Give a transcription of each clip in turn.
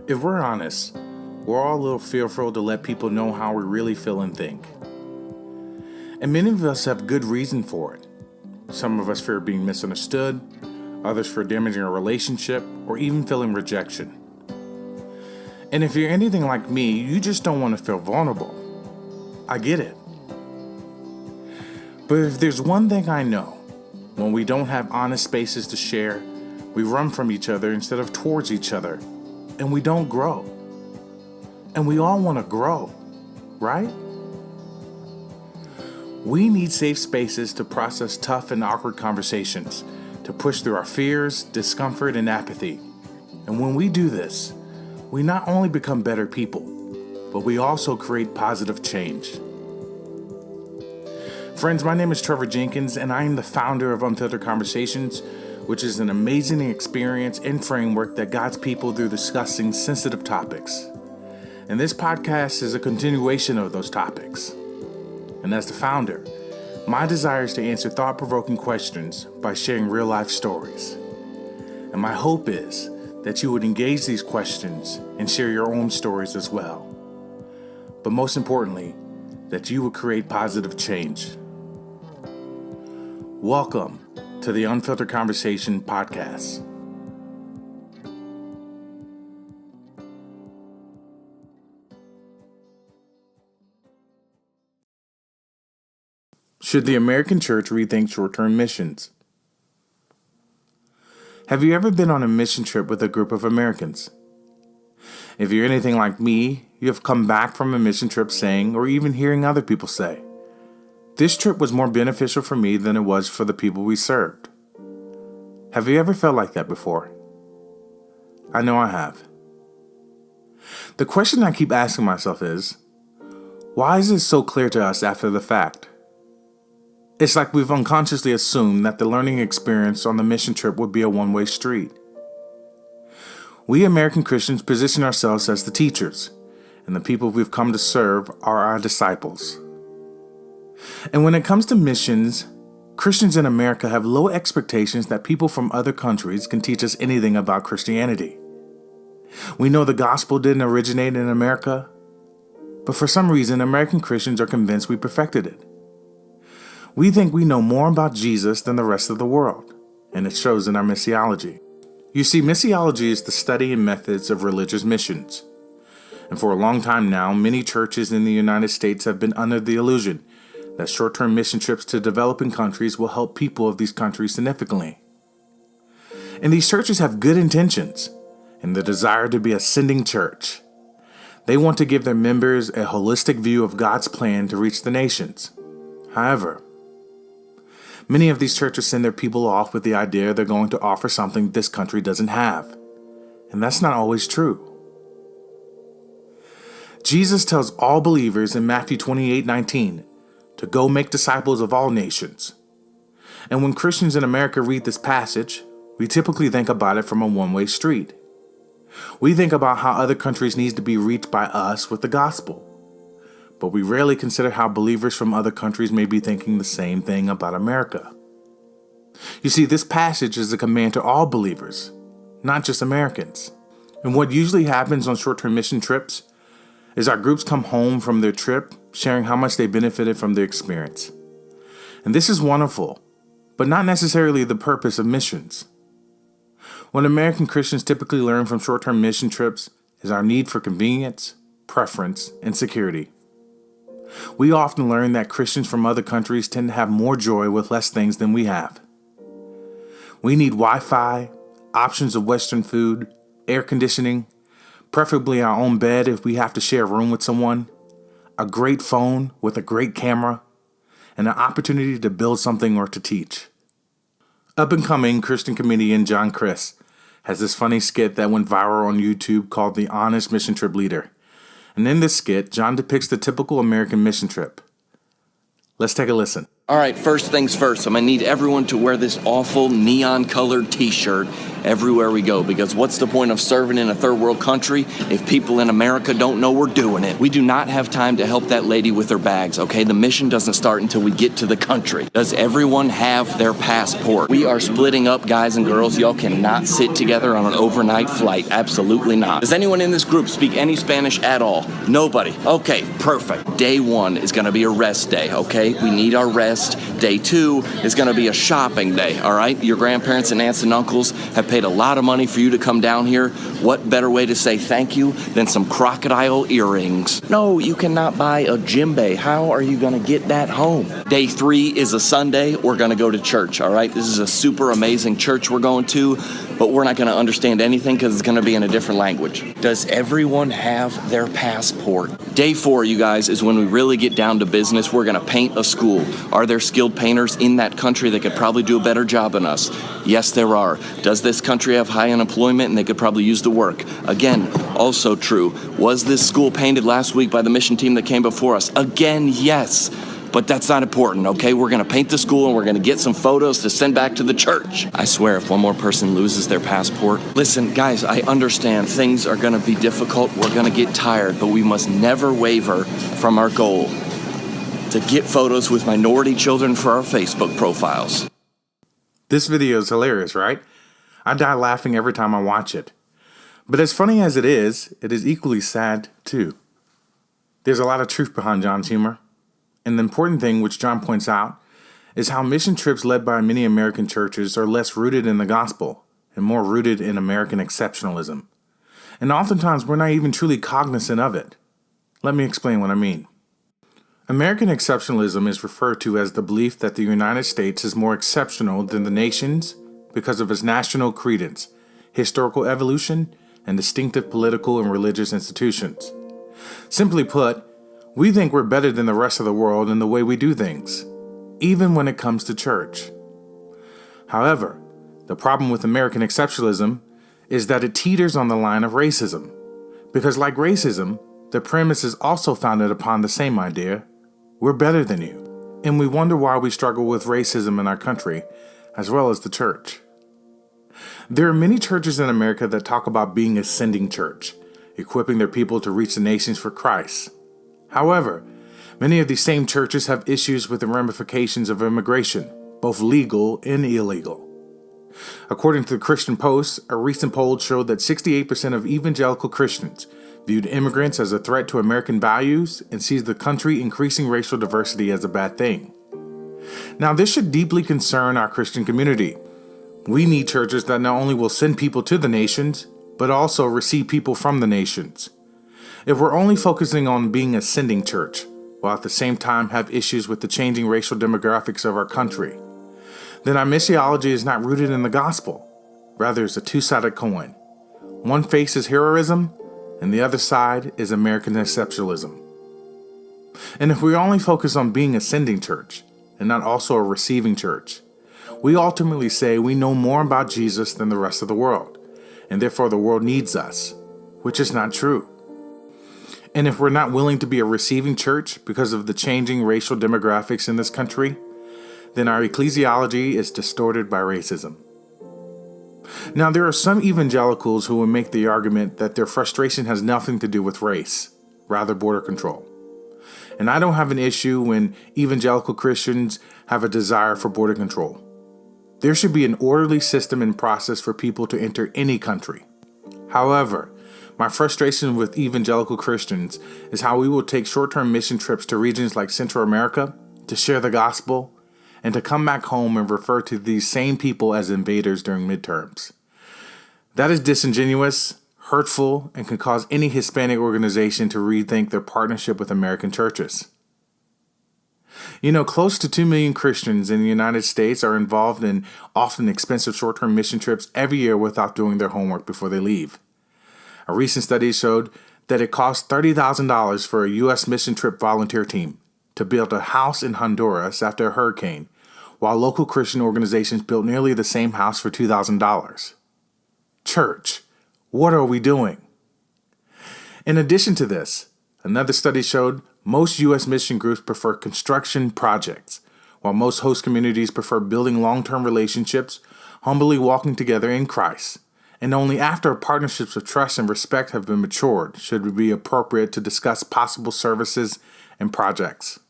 If we're honest, we're all a little fearful to let people know how we really feel and think. And many of us have good reason for it. Some of us fear being misunderstood, others fear damaging a relationship, or even feeling rejection. And if you're anything like me, you just don't want to feel vulnerable. I get it. But if there's one thing I know, when we don't have honest spaces to share, we run from each other instead of towards each other, and we don't grow. And we all want to grow, right? We need safe spaces to process tough and awkward conversations, to push through our fears, discomfort, and apathy. And when we do this, we not only become better people, but we also create positive change. Friends, my name is Trevor Jenkins, and I am the founder of Unfiltered Conversations, which is an amazing experience and framework that guides people through discussing sensitive topics. And this podcast is a continuation of those topics. And as the founder, my desire is to answer thought-provoking questions by sharing real-life stories. And my hope is that you would engage these questions and share your own stories as well. But most importantly, that you would create positive change. Welcome to the Unfiltered Conversation podcast. Should the American church rethink short-term missions? Have you ever been on a mission trip with a group of Americans? If you're anything like me, you have come back from a mission trip saying, or even hearing other people say, "This trip was more beneficial for me than it was for the people we served." Have you ever felt like that before? I know I have. The question I keep asking myself is, why is it so clear to us after the fact? It's like we've unconsciously assumed that the learning experience on the mission trip would be a one-way street. We American Christians position ourselves as the teachers, and the people we've come to serve are our disciples. And when it comes to missions, Christians in America have low expectations that people from other countries can teach us anything about Christianity. We know the gospel didn't originate in America, but for some reason, American Christians are convinced we perfected it. We think we know more about Jesus than the rest of the world, and it shows in our missiology. You see, missiology is the study and methods of religious missions. And for a long time now, many churches in the United States have been under the illusion that short-term mission trips to developing countries will help people of these countries significantly. And these churches have good intentions and the desire to be a sending church. They want to give their members a holistic view of God's plan to reach the nations. However, many of these churches send their people off with the idea they're going to offer something this country doesn't have. And that's not always true. Jesus tells all believers in Matthew 28:19 to go make disciples of all nations. And when Christians in America read this passage, we typically think about it from a one-way street. We think about how other countries need to be reached by us with the gospel. But we rarely consider how believers from other countries may be thinking the same thing about America. You see, this passage is a command to all believers, not just Americans. And what usually happens on short-term mission trips is our groups come home from their trip sharing how much they benefited from their experience. And this is wonderful, but not necessarily the purpose of missions. What American Christians typically learn from short-term mission trips is our need for convenience, preference, and security. We often learn that Christians from other countries tend to have more joy with less things than we have. We need Wi-Fi, options of Western food, air conditioning, preferably our own bed if we have to share a room with someone, a great phone with a great camera, and an opportunity to build something or to teach. Up-and-coming Christian comedian John Chris has this funny skit that went viral on YouTube called The Honest Mission Trip Leader. And in this skit, John depicts the typical American mission trip. Let's take a listen. All right, first things first. I'm going to need everyone to wear this awful neon-colored t-shirt everywhere we go, because what's the point of serving in a third world country if people in America don't know we're doing it? We do not have time to help that lady with her bags, okay? The mission doesn't start until we get to the country. Does everyone have their passport? We are splitting up, guys and girls. Y'all cannot sit together on an overnight flight. Absolutely not. Does anyone in this group speak any Spanish at all? Nobody. Okay, perfect. Day 1 is gonna be a rest day, okay? We need our rest. Day 2 is gonna be a shopping day, all right? Your grandparents and aunts and uncles have paid a lot of money for you to come down here. What better way to say thank you than some crocodile earrings? No, you cannot buy a djembe. How are you gonna get that home? Day 3 is a Sunday. We're gonna go to church, all right? This is a super amazing church we're going to, but we're not gonna understand anything because it's gonna be in a different language. Does everyone have their passport? Day 4, you guys, is when we really get down to business. We're gonna paint a school. Are there skilled painters in that country that could probably do a better job than us? Yes, there are. Does this country have high unemployment and they could probably use the work? Again, also true. Was this school painted last week by the mission team that came before us? Again, yes. But that's not important, okay? We're gonna paint the school and we're gonna get some photos to send back to the church. I swear, if one more person loses their passport. Listen, guys, I understand things are gonna be difficult. We're gonna get tired, but we must never waver from our goal to get photos with minority children for our Facebook profiles. This video is hilarious, right? I die laughing every time I watch it. But as funny as it is equally sad too. There's a lot of truth behind John's humor. And the important thing, which John points out, is how mission trips led by many American churches are less rooted in the gospel and more rooted in American exceptionalism. And oftentimes we're not even truly cognizant of it. Let me explain what I mean. American exceptionalism is referred to as the belief that the United States is more exceptional than the nations because of its national credence, historical evolution, and distinctive political and religious institutions. Simply put, we think we're better than the rest of the world in the way we do things, even when it comes to church. However, the problem with American exceptionalism is that it teeters on the line of racism, because like racism, the premise is also founded upon the same idea: we're better than you, and we wonder why we struggle with racism in our country, as well as the church. There are many churches in America that talk about being a sending church, equipping their people to reach the nations for Christ. However, many of these same churches have issues with the ramifications of immigration, both legal and illegal. According to the Christian Post, a recent poll showed that 68% of evangelical Christians viewed immigrants as a threat to American values and sees the country increasing racial diversity as a bad thing. Now, this should deeply concern our Christian community. We need churches that not only will send people to the nations, but also receive people from the nations. If we're only focusing on being a sending church, while at the same time have issues with the changing racial demographics of our country, then our missiology is not rooted in the gospel. Rather, it's a two-sided coin. One face is heroism, and the other side is American exceptionalism. And if we only focus on being a sending church, and not also a receiving church, we ultimately say we know more about Jesus than the rest of the world, and therefore the world needs us, which is not true. And if we're not willing to be a receiving church because of the changing racial demographics in this country, then our ecclesiology is distorted by racism. Now, there are some evangelicals who will make the argument that their frustration has nothing to do with race, rather border control. And I don't have an issue when evangelical Christians have a desire for border control. There should be an orderly system and process for people to enter any country. However, my frustration with evangelical Christians is how we will take short-term mission trips to regions like Central America to share the gospel and to come back home and refer to these same people as invaders during midterms. That is disingenuous, hurtful, and can cause any Hispanic organization to rethink their partnership with American churches. You know, close to 2 million Christians in the United States are involved in often expensive short-term mission trips every year without doing their homework before they leave. A recent study showed that it cost $30,000 for a U.S. mission trip volunteer team to build a house in Honduras after a hurricane, while local Christian organizations built nearly the same house for $2,000. Church, what are we doing? In addition to this, another study showed most U.S. mission groups prefer construction projects, while most host communities prefer building long-term relationships, humbly walking together in Christ, and only after partnerships of trust and respect have been matured should it be appropriate to discuss possible services and projects.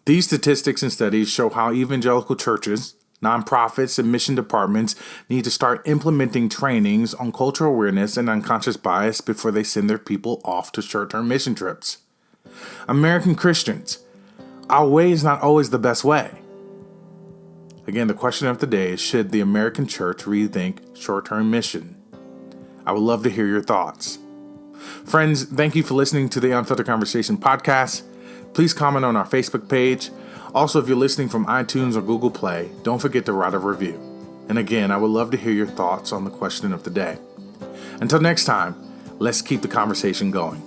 These statistics and studies show how evangelical churches, nonprofits, and mission departments need to start implementing trainings on cultural awareness and unconscious bias before they send their people off to short-term mission trips. American Christians, our way is not always the best way. Again, the question of the day is, should the American church rethink short-term mission? I would love to hear your thoughts. Friends, thank you for listening to the Unfiltered Conversation podcast. Please comment on our Facebook page. Also, if you're listening from iTunes or Google Play, don't forget to write a review. And again, I would love to hear your thoughts on the question of the day. Until next time, let's keep the conversation going.